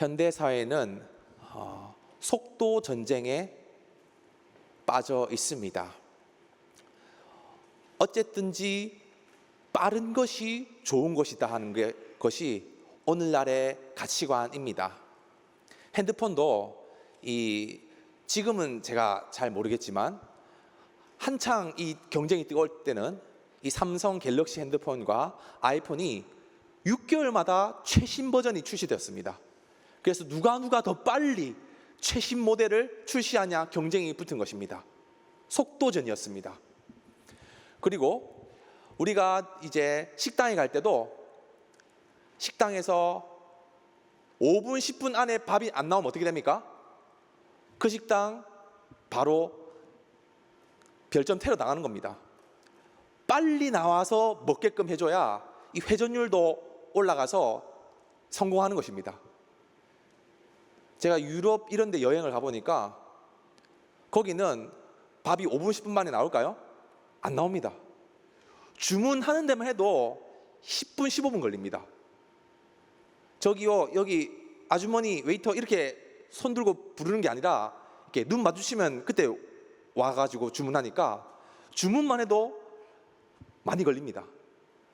현대 사회는 속도 전쟁에 빠져 있습니다. 어쨌든지 빠른 것이 좋은 것이다 하는 것이 오늘날의 가치관입니다. 핸드폰도 지금은 제가 잘 모르겠지만 한창 이 경쟁이 뜨거울 때는 이 삼성 갤럭시 핸드폰과 아이폰이 6개월마다 최신 버전이 출시되었습니다. 그래서 누가 더 빨리 최신 모델을 출시하냐 경쟁이 붙은 것입니다. 속도전이었습니다. 그리고 우리가 이제 식당에 갈 때도 식당에서 5분, 10분 안에 밥이 안 나오면 어떻게 됩니까? 그 식당 바로 별점 테러 당하는 겁니다. 빨리 나와서 먹게끔 해줘야 이 회전율도 올라가서 성공하는 것입니다. 제가 유럽 이런 데 여행을 가보니까 거기는 밥이 5분, 10분 만에 나올까요? 안 나옵니다. 주문하는 데만 해도 10분, 15분 걸립니다. 저기요, 여기 아주머니, 웨이터 이렇게 손 들고 부르는 게 아니라 이렇게 눈 마주치면 그때 와가지고 주문하니까 주문만 해도 많이 걸립니다.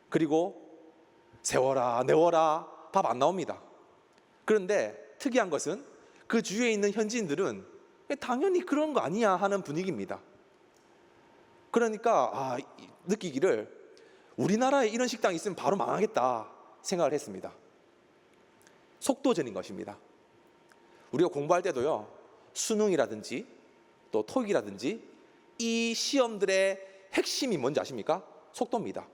그리고 세워라, 내워라, 밥 안 나옵니다. 그런데 특이한 것은 그 주위에 있는 현지인들은 당연히 그런 거 아니야 하는 분위기입니다. 그러니까 느끼기를 우리나라에 이런 식당이 있으면 바로 망하겠다 생각을 했습니다. 속도전인 것입니다. 우리가 공부할 때도요, 수능이라든지 또 토익이라든지 이 시험들의 핵심이 뭔지 아십니까? 속도입니다.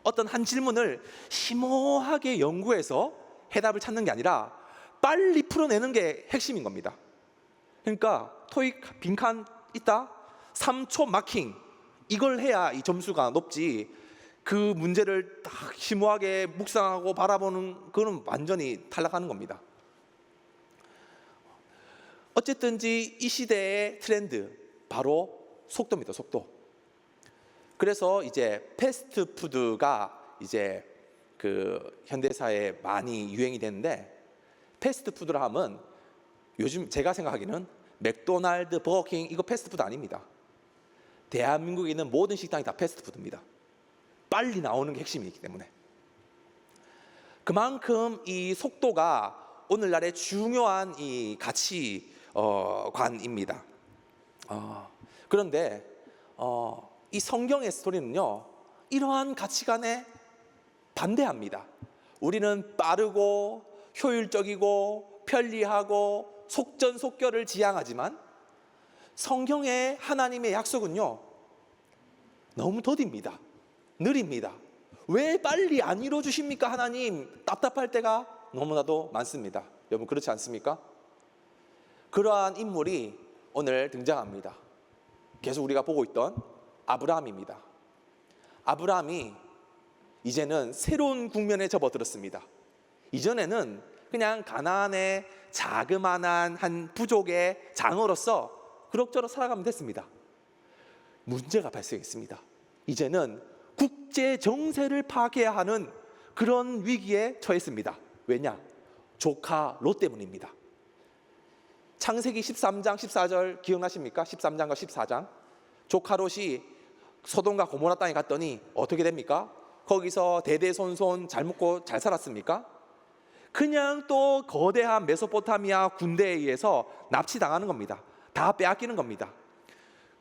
어떤 한 질문을 심오하게 연구해서 해답을 찾는 게 아니라 빨리 풀어내는 게 핵심인 겁니다. 그러니까 토익 빈칸 있다? 3초 마킹, 이걸 해야 이 점수가 높지, 그 문제를 딱 심오하게 묵상하고 바라보는 그건 완전히 탈락하는 겁니다. 어쨌든지 이 시대의 트렌드 바로 속도입니다. 속도. 그래서 이제 패스트푸드가 이제 그 현대사에 많이 유행이 되는데, 패스트푸드라 하면 요즘 제가 생각하기는 맥도날드, 버거킹 이거 패스트푸드 아닙니다. 대한민국에 있는 모든 식당이 다 패스트푸드입니다. 빨리 나오는 게 핵심이기 때문에. 그만큼 이 속도가 오늘날의 중요한 이 가치관입니다. 그런데 이 성경의 스토리는요, 이러한 가치관에 반대합니다. 우리는 빠르고 효율적이고 편리하고 속전속결을 지향하지만 성경의 하나님의 약속은요, 너무 더딥니다. 느립니다. 왜 빨리 안 이루어 주십니까 하나님? 답답할 때가 너무나도 많습니다. 여러분 그렇지 않습니까? 그러한 인물이 오늘 등장합니다. 계속 우리가 보고 있던 아브라함입니다. 아브라함이 이제는 새로운 국면에 접어들었습니다. 이전에는 그냥 가나안의 자그마한 한 부족의 장으로서 그럭저럭 살아가면 됐습니다. 문제가 발생했습니다. 이제는 국제 정세를 파괴해야 하는 그런 위기에 처했습니다. 왜냐? 조카 롯 때문입니다. 창세기 13장 14절 기억나십니까? 13장과 14장. 조카 롯이 소돔과 고모라 땅에 갔더니 어떻게 됩니까? 거기서 대대손손 잘 먹고 잘 살았습니까? 그냥 또 거대한 메소포타미아 군대에 의해서 납치당하는 겁니다. 다 빼앗기는 겁니다.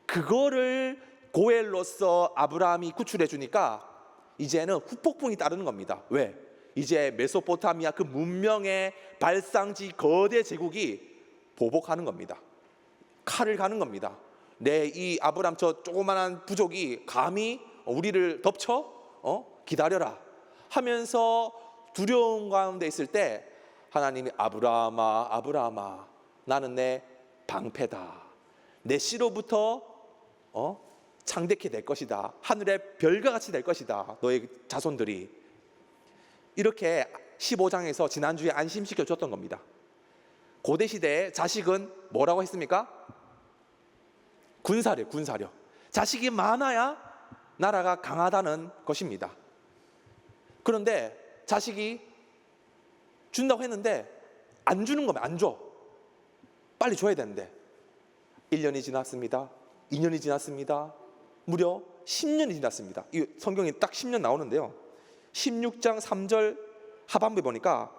그거를 고엘로서 아브라함이 구출해 주니까 이제는 후폭풍이 따르는 겁니다. 왜? 이제 메소포타미아 그 문명의 발상지 거대 제국이 보복하는 겁니다. 칼을 가는 겁니다. 이 아브라함 저 조그만한 부족이 감히 우리를 덮쳐? 기다려라 하면서 두려움 가운데 있을 때 하나님이 아브라함아, 아브라함아, 나는 내 방패다. 내 씨로부터 창대케 될 것이다. 하늘의 별과 같이 될 것이다. 너의 자손들이. 이렇게 15장에서 지난주에 안심시켜 줬던 겁니다. 고대 시대에 자식은 뭐라고 했습니까? 군사력. 자식이 많아야 나라가 강하다는 것입니다. 그런데 자식이 준다고 했는데 안 주는 거면 안 줘. 빨리 줘야 되는데 1년이 지났습니다. 2년이 지났습니다. 무려 10년이 지났습니다. 이 성경에 딱 10년 나오는데요. 16장 3절 하반부에 보니까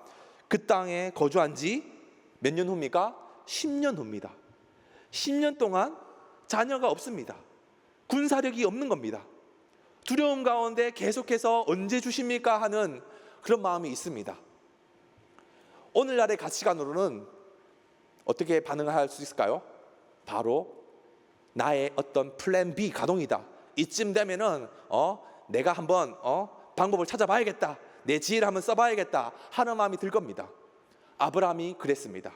그 땅에 거주한 지 몇 년 후입니까? 10년 후입니다. 10년 동안 자녀가 없습니다. 군사력이 없는 겁니다. 두려움 가운데 계속해서 언제 주십니까 하는 그런 마음이 있습니다. 오늘날의 가치관으로는 어떻게 반응할 수 있을까요? 바로 나의 어떤 플랜 B 가동이다. 이쯤 되면은 내가 한번 방법을 찾아봐야겠다. 내 지혜를 한번 써봐야겠다 하는 마음이 들 겁니다. 아브라함이 그랬습니다.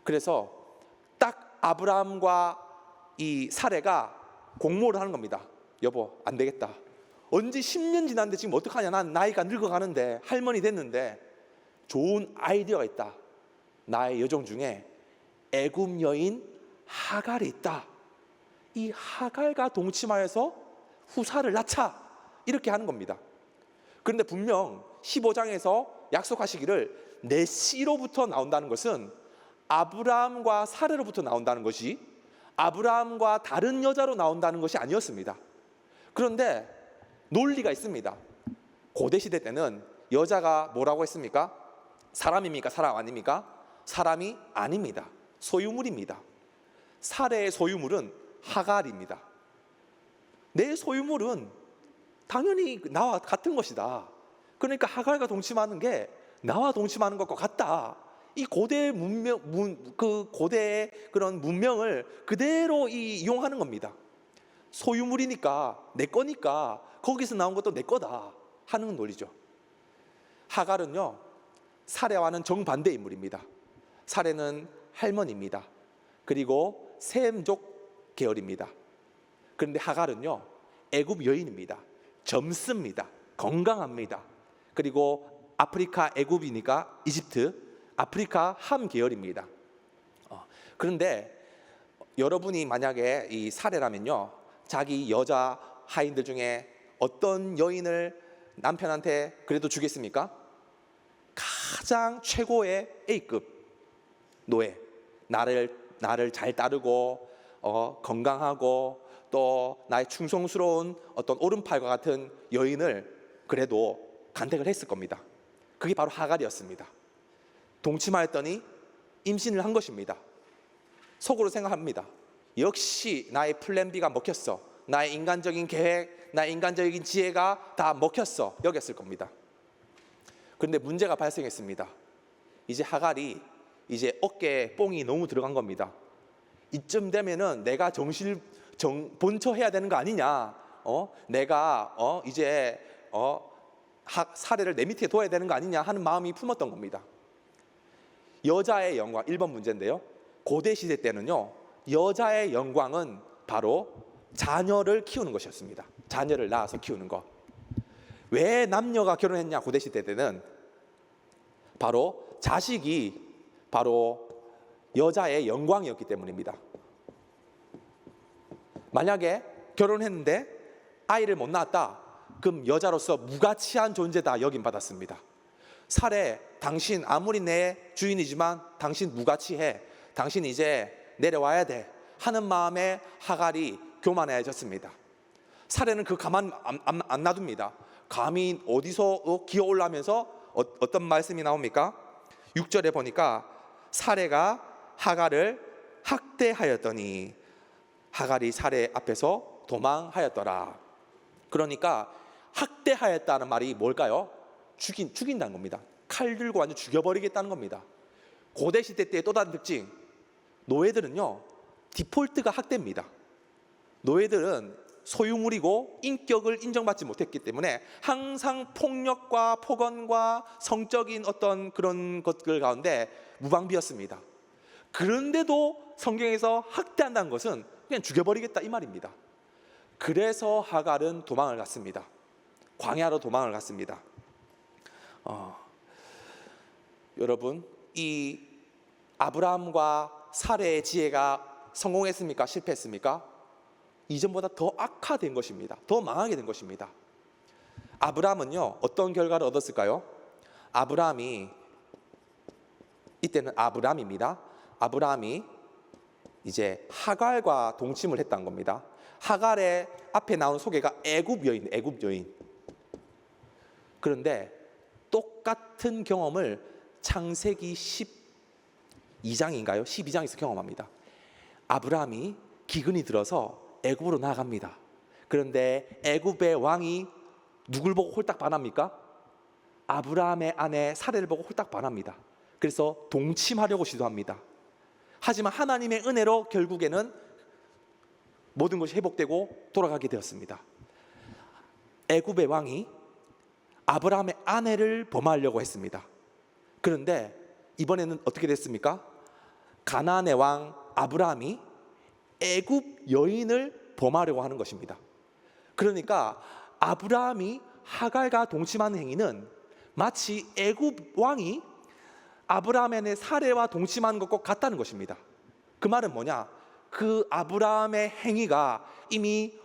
그래서 딱 아브라함과 이 사레가 공모를 하는 겁니다. 여보, 안 되겠다. 언제 10년 지났는데 지금 어떡하냐. 난 나이가 늙어가는데, 할머니 됐는데 좋은 아이디어가 있다. 나의 여종 중에 애굽 여인 하갈이 있다. 이 하갈과 동침하여서 후사를 낳자. 이렇게 하는 겁니다. 그런데 분명 15장에서 약속하시기를 내 씨로부터 나온다는 것은 아브라함과 사레로부터 나온다는 것이 아브라함과 다른 여자로 나온다는 것이 아니었습니다. 그런데 논리가 있습니다. 고대 시대 때는 여자가 뭐라고 했습니까? 사람입니까? 사람 아닙니까? 사람이 아닙니다. 소유물입니다. 사레의 소유물은 하갈입니다. 내 소유물은 당연히 나와 같은 것이다. 그러니까 하갈과 동침하는 게 나와 동침하는 것과 같다. 이 고대 고대의 그런 문명을 그대로 이용하는 겁니다. 소유물이니까 내 거니까 거기서 나온 것도 내 거다 하는 논리죠. 하갈은요, 사레와는 정반대 인물입니다. 사레는 할머니입니다. 그리고 셈족 계열입니다. 그런데 하갈은요, 애굽 여인입니다. 젊습니다. 건강합니다. 그리고 아프리카 애굽이니까 이집트, 아프리카 함 계열입니다. 그런데 여러분이 만약에 이 사례라면요, 자기 여자 하인들 중에 어떤 여인을 남편한테 그래도 주겠습니까? 가장 최고의 A급 노예, 나를 잘 따르고 건강하고 또 나의 충성스러운 어떤 오른팔과 같은 여인을 그래도 간택을 했을 겁니다. 그게 바로 하갈이었습니다. 동침하였더니 임신을 한 것입니다. 속으로 생각합니다. 역시 나의 플랜 B가 먹혔어. 나의 인간적인 계획, 나의 인간적인 지혜가 다 먹혔어. 여겼을 겁니다. 그런데 문제가 발생했습니다. 이제 하갈이 이제 어깨에 뽕이 너무 들어간 겁니다. 이쯤 되면은 내가 본처해야 되는 거 아니냐? 내가 이제 사례를 내 밑에 둬야 되는 거 아니냐 하는 마음이 품었던 겁니다. 여자의 영광, 1번 문제인데요. 고대 시대 때는요, 여자의 영광은 바로 자녀를 키우는 것이었습니다. 자녀를 낳아서 키우는 것. 왜 남녀가 결혼했냐? 고대 시대 때는 바로 자식이 바로 여자의 영광이었기 때문입니다. 만약에 결혼했는데 아이를 못 낳았다, 그럼 여자로서 무가치한 존재다 여김 받았습니다. 사례, 당신 아무리 내 주인이지만 당신 무가치해. 당신 이제 내려와야 돼 하는 마음에 하갈이 교만해졌습니다. 사례는 그 가만 안 놔둡니다. 감히 어디서 기어 올라면서 어떤 말씀이 나옵니까? 6절에 보니까 사례가 하갈을 학대하였더니 하갈이 사례 앞에서 도망하였더라. 그러니까 학대하였다는 말이 뭘까요? 죽인다는 겁니다. 칼 들고 완전 죽여버리겠다는 겁니다. 고대 시대 때의 또 다른 특징, 노예들은요, 디폴트가 학대입니다. 노예들은 소유물이고 인격을 인정받지 못했기 때문에 항상 폭력과 폭언과 성적인 어떤 그런 것들 가운데 무방비였습니다. 그런데도 성경에서 학대한다는 것은 그냥 죽여버리겠다 이 말입니다. 그래서 하갈은 도망을 갔습니다. 광야로 도망을 갔습니다. 여러분, 이 아브라함과 사레의 지혜가 성공했습니까? 실패했습니까? 이전보다 더 악화된 것입니다. 더 망하게 된 것입니다. 아브라함은요, 어떤 결과를 얻었을까요? 아브라함이 이때는 아브람입니다. 아브람이 이제 하갈과 동침을 했다는 겁니다. 하갈의 앞에 나온 소개가 애굽 여인. 그런데 똑같은 경험을 창세기 12장인가요? 12장에서 경험합니다. 아브라함이 기근이 들어서 애굽으로 나아갑니다. 그런데 애굽의 왕이 누굴 보고 홀딱 반합니까? 아브라함의 아내 사레를 보고 홀딱 반합니다. 그래서 동침하려고 시도합니다. 하지만 하나님의 은혜로 결국에는 모든 것이 회복되고 돌아가게 되었습니다. 애굽의 왕이 아브라함의 아내를 범하려고 했습니다. 그런데 이번에는 어떻게 됐습니까? 가나안의 왕 아브라함이 애굽 여인을 범하려고 하는 것입니다. 그러니까 아브라함이 하갈과 동침하는 행위는 마치 애굽 왕이 아브라함의 사례와 동침하는 것과 같다는 것입니다. 그 말은 뭐냐? 그 아브라함의 행위가 이미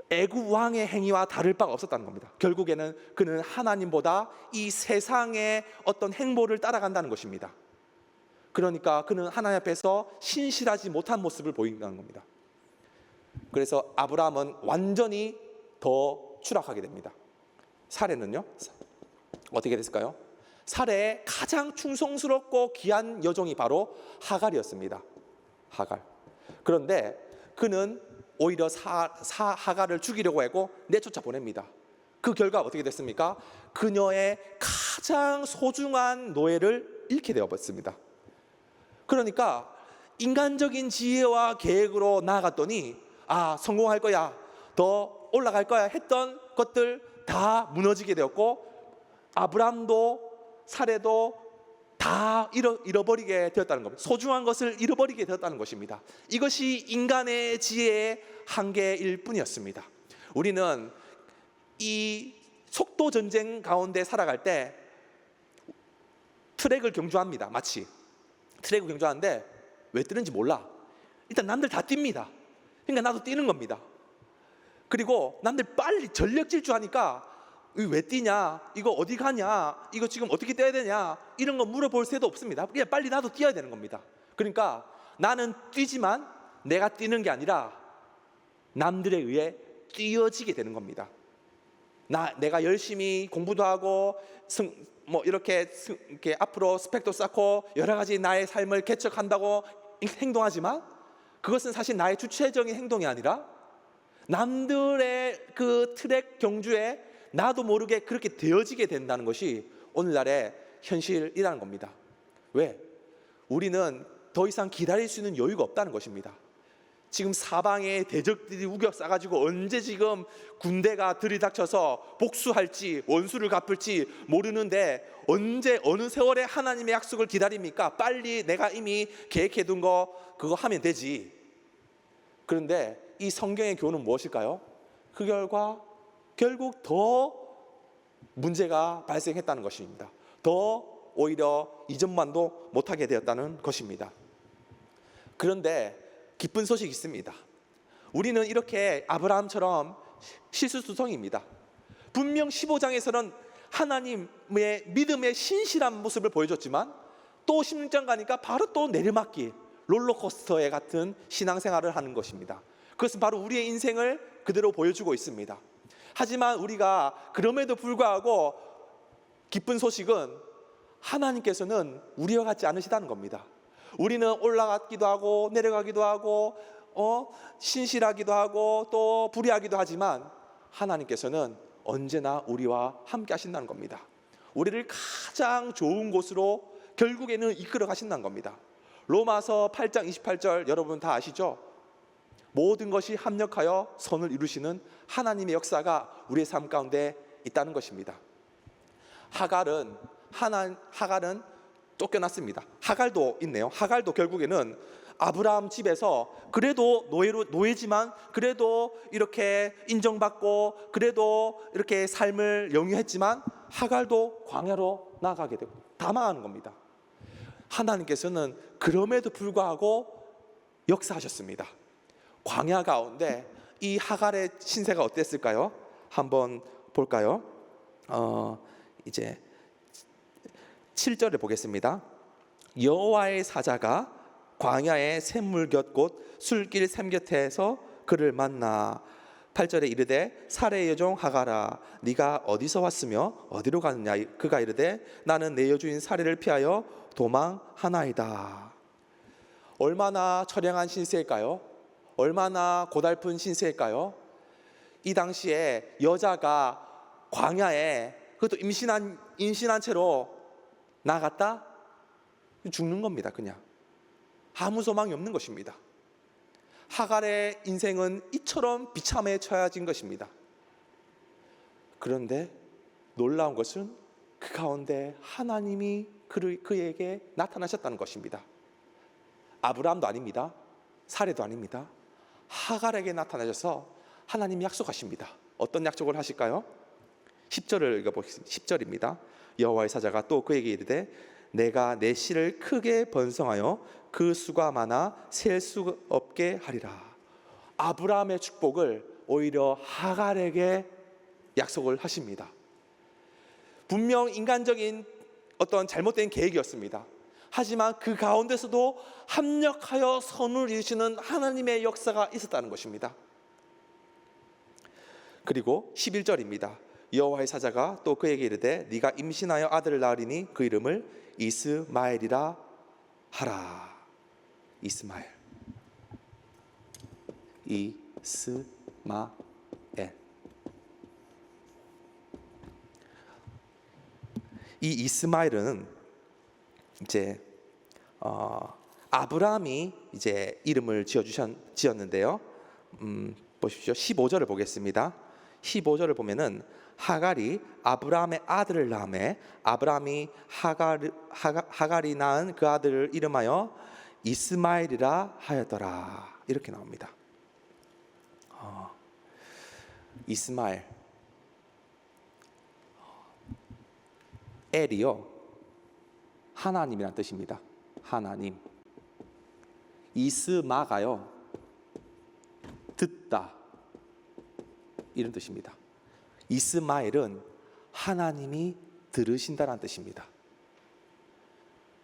애굽 왕의 행위와 다를 바가 없었다는 겁니다. 결국에는 그는 하나님보다 이 세상의 어떤 행보를 따라간다는 것입니다. 그러니까 그는 하나님 앞에서 신실하지 못한 모습을 보인다는 겁니다. 그래서 아브라함은 완전히 더 추락하게 됩니다. 사례는요? 어떻게 됐을까요? 사례의 가장 충성스럽고 귀한 여종이 바로 하갈이었습니다. 하갈. 그런데 그는 오히려 하갈을 죽이려고 하고 내쫓아 보냅니다. 그 결과 어떻게 됐습니까? 그녀의 가장 소중한 노예를 잃게 되어버렸습니다. 그러니까 인간적인 지혜와 계획으로 나아갔더니 성공할 거야, 더 올라갈 거야 했던 것들 다 무너지게 되었고, 아브람도 사례도 다 잃어버리게 되었다는 겁니다. 소중한 것을 잃어버리게 되었다는 것입니다. 이것이 인간의 지혜의 한계일 뿐이었습니다. 우리는 이 속도 전쟁 가운데 살아갈 때 트랙을 경주합니다. 마치 트랙을 경주하는데 왜 뛰는지 몰라. 일단 남들 다 뜁니다. 그러니까 나도 뛰는 겁니다. 그리고 남들 빨리 전력 질주하니까 왜 뛰냐, 이거 어디 가냐, 이거 지금 어떻게 뛰어야 되냐, 이런 거 물어볼 새도 없습니다. 그냥 빨리 나도 뛰어야 되는 겁니다. 그러니까 나는 뛰지만 내가 뛰는 게 아니라 남들에 의해 뛰어지게 되는 겁니다. 내가 열심히 공부도 하고 이렇게 앞으로 스펙도 쌓고 여러 가지 나의 삶을 개척한다고 행동하지만 그것은 사실 나의 주체적인 행동이 아니라 남들의 그 트랙 경주에 나도 모르게 그렇게 되어지게 된다는 것이 오늘날의 현실이라는 겁니다. 왜? 우리는 더 이상 기다릴 수 있는 여유가 없다는 것입니다. 지금 사방에 대적들이 우겨 싸가지고 언제 지금 군대가 들이닥쳐서 복수할지 원수를 갚을지 모르는데 언제 어느 세월에 하나님의 약속을 기다립니까? 빨리 내가 이미 계획해둔 거 그거 하면 되지. 그런데 이 성경의 교훈은 무엇일까요? 그 결과 결국 더 문제가 발생했다는 것입니다. 더 오히려 이전만도 못하게 되었다는 것입니다. 그런데 기쁜 소식이 있습니다. 우리는 이렇게 아브라함처럼 실수투성입니다. 분명 15장에서는 하나님의 믿음의 신실한 모습을 보여줬지만 또 16장 가니까 바로 또 내리막길, 롤러코스터에 같은 신앙생활을 하는 것입니다. 그것은 바로 우리의 인생을 그대로 보여주고 있습니다. 하지만 우리가 그럼에도 불구하고 기쁜 소식은 하나님께서는 우리와 같지 않으시다는 겁니다. 우리는 올라가기도 하고 내려가기도 하고 신실하기도 하고 또 불의하기도 하지만 하나님께서는 언제나 우리와 함께 하신다는 겁니다. 우리를 가장 좋은 곳으로 결국에는 이끌어 가신다는 겁니다. 로마서 8장 28절 여러분 다 아시죠? 모든 것이 합력하여 선을 이루시는 하나님의 역사가 우리의 삶 가운데 있다는 것입니다. 하갈은 쫓겨났습니다. 하갈도 있네요. 하갈도 결국에는 아브라함 집에서 그래도 노예지만 그래도 이렇게 인정받고 그래도 이렇게 삶을 영위했지만 하갈도 광야로 나가게 되고 다 망하는 겁니다. 하나님께서는 그럼에도 불구하고 역사하셨습니다. 광야 가운데 이 하갈의 신세가 어땠을까요? 한번 볼까요? 이제 7절을 보겠습니다. 여호와의 사자가 광야의 샘물 곁 곧 술길 샘 곁에서 그를 만나 8절에 이르되 사레의 여종 하가라 네가 어디서 왔으며 어디로 가느냐. 그가 이르되 나는 내 여주인 사레를 피하여 도망하나이다. 얼마나 처량한 신세일까요? 얼마나 고달픈 신세일까요? 이 당시에 여자가 광야에, 그것도 임신한 채로 나갔다? 죽는 겁니다. 그냥 아무 소망이 없는 것입니다. 하갈의 인생은 이처럼 비참에 처해진 것입니다. 그런데 놀라운 것은 그 가운데 하나님이 그에게 나타나셨다는 것입니다. 아브라함도 아닙니다. 사레도 아닙니다. 하갈에게 나타나셔서 하나님이 약속하십니다. 어떤 약속을 하실까요? 10절을 읽어보겠습니다. 10절입니다. 여호와의 사자가 또 그에게 이르되 내가 내 씨를 크게 번성하여 그 수가 많아 셀 수 없게 하리라. 아브라함의 축복을 오히려 하갈에게 약속을 하십니다. 분명 인간적인 어떤 잘못된 계획이었습니다. 하지만 그 가운데서도 합력하여 선을 이루시는 하나님의 역사가 있었다는 것입니다. 그리고 11절입니다. 여호와의 사자가 또 그에게 이르되 네가 임신하여 아들을 낳으리니 그 이름을 이스마엘이라 하라. 이스마엘. 이 이스마엘은 이제 아브라함이 이제 이름을 지었는데요. 보십시오. 15절을 보겠습니다. 15절을 보면은 하갈이 아브라함의 아들을 낳음에 아브라함이 하갈이 낳은 그 아들을 이름하여 이스마엘이라 하였더라. 이렇게 나옵니다. 이스마엘. 엘이요, 하나님이란 뜻입니다. 하나님. 이스마가요, 듣다, 이런 뜻입니다. 이스마엘은 하나님이 들으신다는 뜻입니다.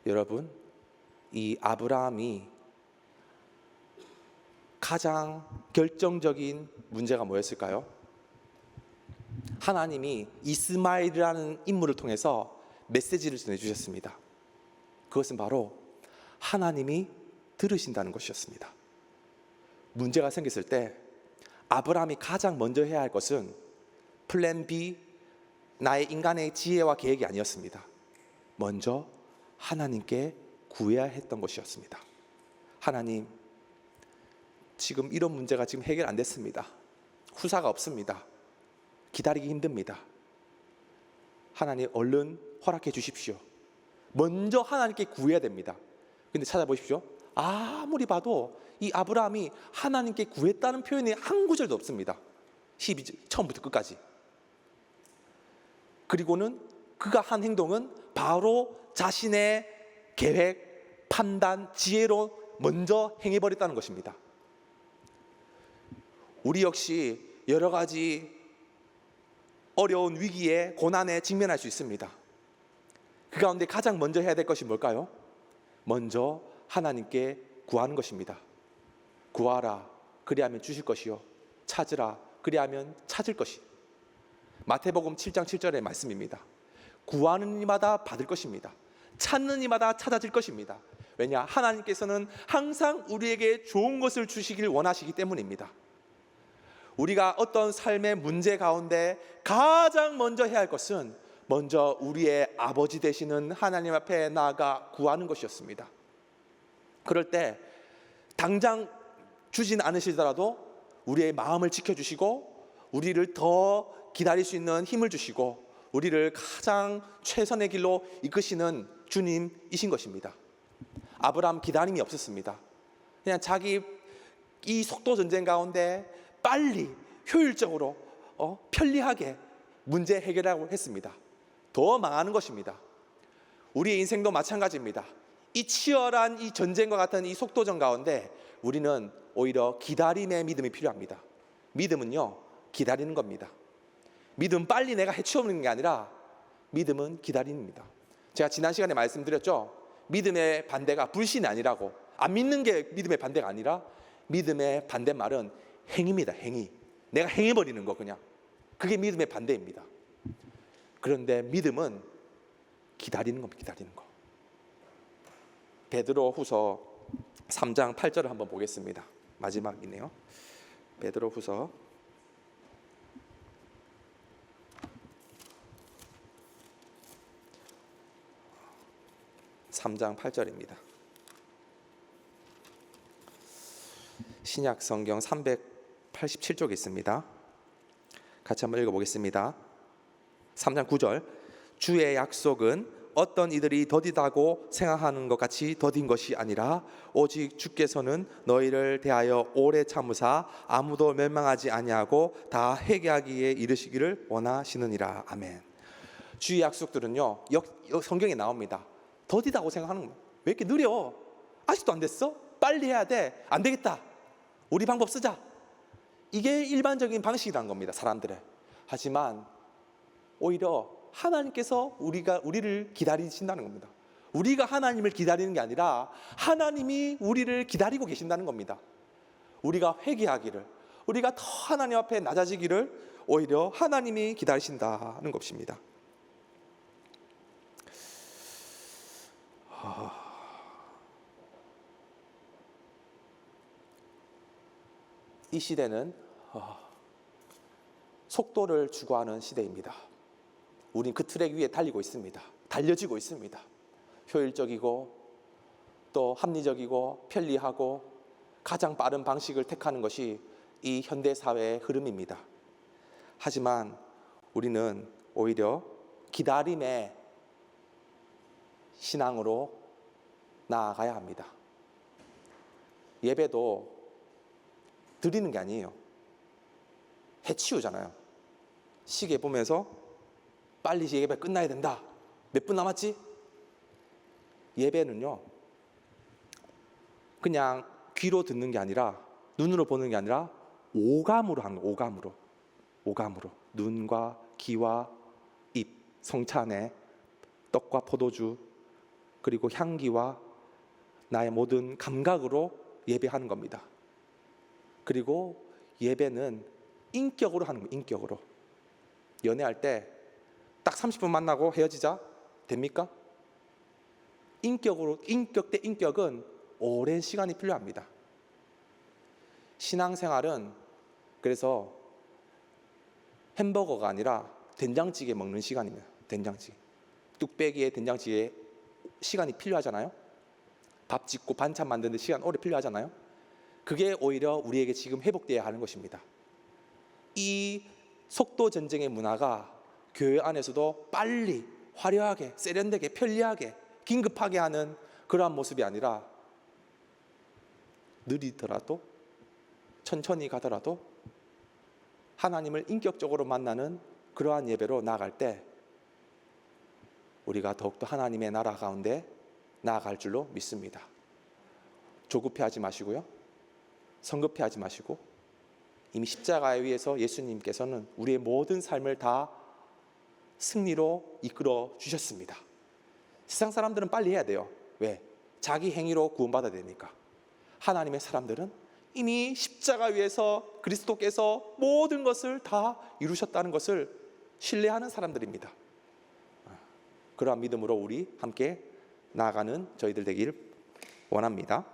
여러분, 이 아브라함이 가장 결정적인 문제가 뭐였을까요? 하나님이 이스마엘이라는 인물을 통해서 메시지를 전해주셨습니다. 그것은 바로 하나님이 들으신다는 것이었습니다. 문제가 생겼을 때 아브라함이 가장 먼저 해야 할 것은 플랜 B, 나의 인간의 지혜와 계획이 아니었습니다. 먼저 하나님께 구해야 했던 것이었습니다. 하나님, 지금 이런 문제가 지금 해결 안 됐습니다. 후사가 없습니다. 기다리기 힘듭니다. 하나님, 얼른 허락해 주십시오. 먼저 하나님께 구해야 됩니다. 근데 찾아보십시오. 아무리 봐도 이 아브라함이 하나님께 구했다는 표현이 한 구절도 없습니다. 12절 처음부터 끝까지. 그리고는 그가 한 행동은 바로 자신의 계획, 판단, 지혜로 먼저 행해버렸다는 것입니다. 우리 역시 여러 가지 어려운 위기에, 고난에 직면할 수 있습니다. 그 가운데 가장 먼저 해야 될 것이 뭘까요? 먼저 하나님께 구하는 것입니다. 구하라, 그리하면 주실 것이요. 찾으라, 그리하면 찾을 것이. 마태복음 7장 7절의 말씀입니다. 구하는 이마다 받을 것입니다. 찾는 이마다 찾아질 것입니다. 왜냐? 하나님께서는 항상 우리에게 좋은 것을 주시길 원하시기 때문입니다. 우리가 어떤 삶의 문제 가운데 가장 먼저 해야 할 것은 먼저 우리의 아버지 되시는 하나님 앞에 나아가 구하는 것이었습니다. 그럴 때 당장 주진 않으시더라도 우리의 마음을 지켜주시고 우리를 더 기다릴 수 있는 힘을 주시고 우리를 가장 최선의 길로 이끄시는 주님이신 것입니다. 아브라함 기다림이 없었습니다. 그냥 자기 이 속도 전쟁 가운데 빨리 효율적으로 편리하게 문제 해결하고 했습니다. 더 망하는 것입니다. 우리의 인생도 마찬가지입니다. 이 치열한 이 전쟁과 같은 이 속도전 가운데 우리는 오히려 기다림의 믿음이 필요합니다. 믿음은요, 기다리는 겁니다. 믿음은 빨리 내가 해치우는 게 아니라 믿음은 기다림입니다. 제가 지난 시간에 말씀드렸죠. 믿음의 반대가 불신이 아니라고. 안 믿는 게 믿음의 반대가 아니라 믿음의 반대말은 행위입니다. 행위. 내가 행해버리는 거 그냥. 그게 믿음의 반대입니다. 그런데 믿음은 기다리는 겁니다. 기다리는 거. 베드로후서 3장 8절을 한번 보겠습니다. 마지막이네요. 베드로후서 3장 8절입니다. 신약 성경 387쪽에 있습니다. 같이 한번 읽어보겠습니다. 3장 9절. 주의 약속은 어떤 이들이 더디다고 생각하는 것 같이 더딘 것이 아니라 오직 주께서는 너희를 대하여 오래 참으사 아무도 멸망하지 아니하고 다 회개하기에 이르시기를 원하시느니라. 아멘. 주의 약속들은요, 성경에 나옵니다. 더디다고 생각하는 거예요. 왜 이렇게 느려? 아직도 안 됐어? 빨리 해야 돼. 안 되겠다. 우리 방법 쓰자. 이게 일반적인 방식이라는 겁니다. 사람들의. 하지만 오히려 하나님께서 우리를 기다리신다는 겁니다. 우리가 하나님을 기다리는 게 아니라 하나님이 우리를 기다리고 계신다는 겁니다. 우리가 회개하기를, 우리가 더 하나님 앞에 낮아지기를 오히려 하나님이 기다리신다는 것입니다. 이 시대는 속도를 추구하는 시대입니다. 우린 그 트랙 위에 달리고 있습니다. 달려지고 있습니다. 효율적이고 또 합리적이고 편리하고 가장 빠른 방식을 택하는 것이 이 현대 사회의 흐름입니다. 하지만 우리는 오히려 기다림의 신앙으로 나아가야 합니다. 예배도 드리는 게 아니에요. 해치우잖아요. 시계 보면서 빨리 예배 끝나야 된다. 몇 분 남았지? 예배는요, 그냥 귀로 듣는 게 아니라 눈으로 보는 게 아니라 오감으로 하는 거예요. 오감으로. 눈과 귀와 입, 성찬에 떡과 포도주 그리고 향기와 나의 모든 감각으로 예배하는 겁니다. 그리고 예배는 인격으로 하는 거예요. 인격으로. 연애할 때 딱 30분 만나고 헤어지자 됩니까? 인격 대 인격은 오랜 시간이 필요합니다. 신앙생활은 그래서 햄버거가 아니라 된장찌개 먹는 시간입니다. 된장찌개. 뚝배기에 된장찌개에 시간이 필요하잖아요. 밥 짓고 반찬 만드는 시간 오래 필요하잖아요. 그게 오히려 우리에게 지금 회복되어야 하는 것입니다. 이 속도 전쟁의 문화가 교회 안에서도 빨리, 화려하게, 세련되게, 편리하게, 긴급하게 하는 그러한 모습이 아니라 느리더라도 천천히 가더라도 하나님을 인격적으로 만나는 그러한 예배로 나아갈 때 우리가 더욱더 하나님의 나라 가운데 나아갈 줄로 믿습니다. 조급해하지 마시고요. 성급해하지 마시고 이미 십자가에 의해서 예수님께서는 우리의 모든 삶을 다 승리로 이끌어 주셨습니다. 세상 사람들은 빨리 해야 돼요. 왜? 자기 행위로 구원받아야 되니까. 하나님의 사람들은 이미 십자가 위에서 그리스도께서 모든 것을 다 이루셨다는 것을 신뢰하는 사람들입니다. 그러한 믿음으로 우리 함께 나아가는 저희들 되길 원합니다.